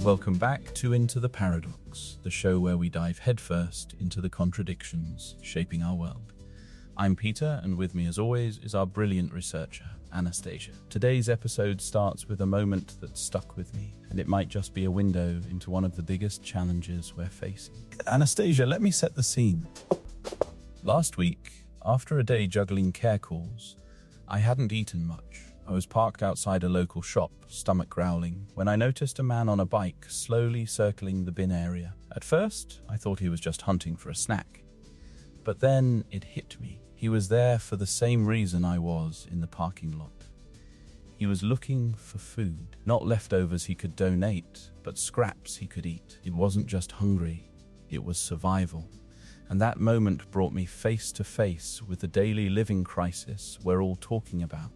Welcome back to Into the Paradox, the show where we dive headfirst into the contradictions shaping our world. I'm Peter, and with me as always is our brilliant researcher, Anastasia. Today's episode starts with a moment that stuck with me, and it might just be a window into one of the biggest challenges we're facing. Anastasia, let me set the scene. Last week, after a day juggling care calls, I hadn't eaten much. I was parked outside a local shop, stomach growling, when I noticed a man on a bike slowly circling the bin area. At first, I thought he was just hunting for a snack. But then it hit me. He was there for the same reason I was in the parking lot. He was looking for food, not leftovers he could donate, but scraps he could eat. It wasn't just hungry, it was survival. And that moment brought me face to face with the daily living crisis we're all talking about,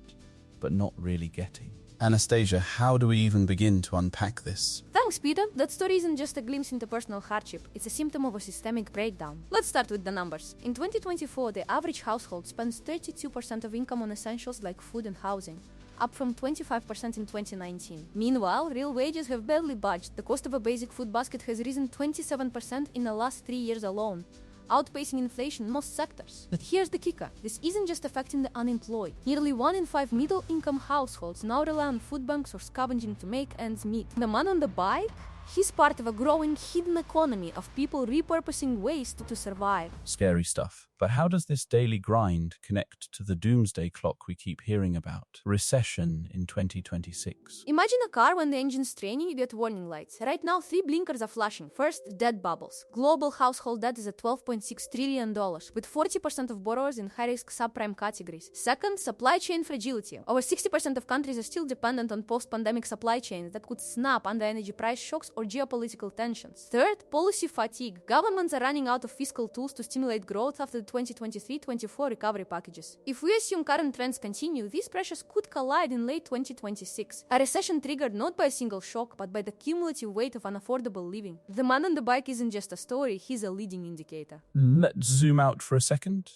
but not really getting. Anastasia, how do we even begin to unpack this? Thanks, Peter. That story isn't just a glimpse into personal hardship, it's a symptom of a systemic breakdown. Let's start with the numbers. In 2024, the average household spends 32% of income on essentials like food and housing, up from 25% in 2019. Meanwhile, real wages have barely budged. The cost of a basic food basket has risen 27% in the last 3 years alone, outpacing inflation in most sectors. But here's the kicker. This isn't just affecting the unemployed. Nearly 1 in 5 middle-income households now rely on food banks or scavenging to make ends meet. The man on the bike? He's part of a growing hidden economy of people repurposing waste to survive. Scary stuff. But how does this daily grind connect to the doomsday clock we keep hearing about? Recession in 2026. Imagine a car when the engine's straining, you get warning lights. Right now, 3 blinkers are flashing. First, debt bubbles. Global household debt is at $12.6 trillion, with 40% of borrowers in high-risk subprime categories. Second, supply chain fragility. Over 60% of countries are still dependent on post-pandemic supply chains that could snap under energy price shocks or geopolitical tensions. Third, policy fatigue. Governments are running out of fiscal tools to stimulate growth after the 2023-24 recovery packages. If we assume current trends continue, these pressures could collide in late 2026. A recession triggered not by a single shock, but by the cumulative weight of unaffordable living. The man on the bike isn't just a story, he's a leading indicator. Let's zoom out for a second.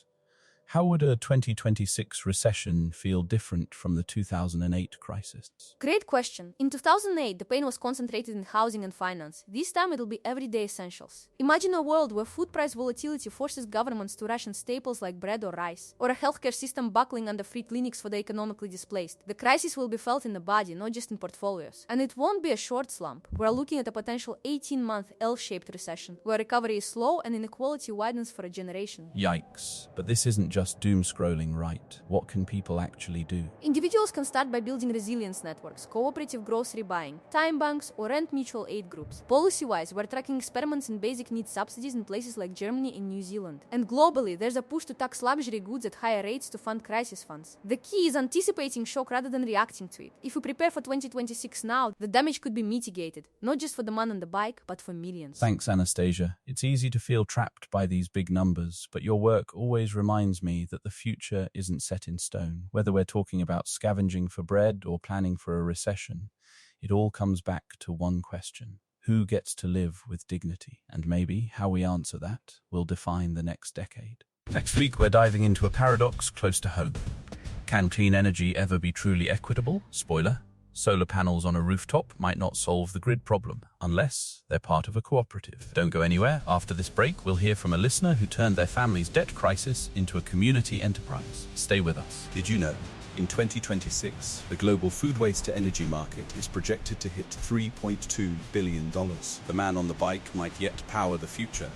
How would a 2026 recession feel different from the 2008 crisis? Great question. In 2008, the pain was concentrated in housing and finance. This time it'll be everyday essentials. Imagine a world where food price volatility forces governments to ration staples like bread or rice, or a healthcare system buckling under free clinics for the economically displaced. The crisis will be felt in the body, not just in portfolios. And it won't be a short slump. We're looking at a potential 18-month L-shaped recession, where recovery is slow and inequality widens for a generation. Yikes. But this isn't just doom scrolling, right? What can people actually do? Individuals can start by building resilience networks, cooperative grocery buying, time banks, or rent mutual aid groups. Policy-wise, we're tracking experiments in basic needs subsidies in places like Germany and New Zealand. And globally, there's a push to tax luxury goods at higher rates to fund crisis funds. The key is anticipating shock rather than reacting to it. If we prepare for 2026 now, the damage could be mitigated, not just for the man on the bike, but for millions. Thanks, Anastasia. It's easy to feel trapped by these big numbers, but your work always reminds me that the future isn't set in stone. Whether we're talking about scavenging for bread or planning for a recession, it all comes back to one question. Who gets to live with dignity? And maybe how we answer that will define the next decade. Next week, we're diving into a paradox close to home. Can clean energy ever be truly equitable? Spoiler: solar panels on a rooftop might not solve the grid problem, unless they're part of a cooperative. Don't go anywhere. After this break, we'll hear from a listener who turned their family's debt crisis into a community enterprise. Stay with us. Did you know? In 2026, the global food waste to energy market is projected to hit $3.2 billion. The man on the bike might yet power the future.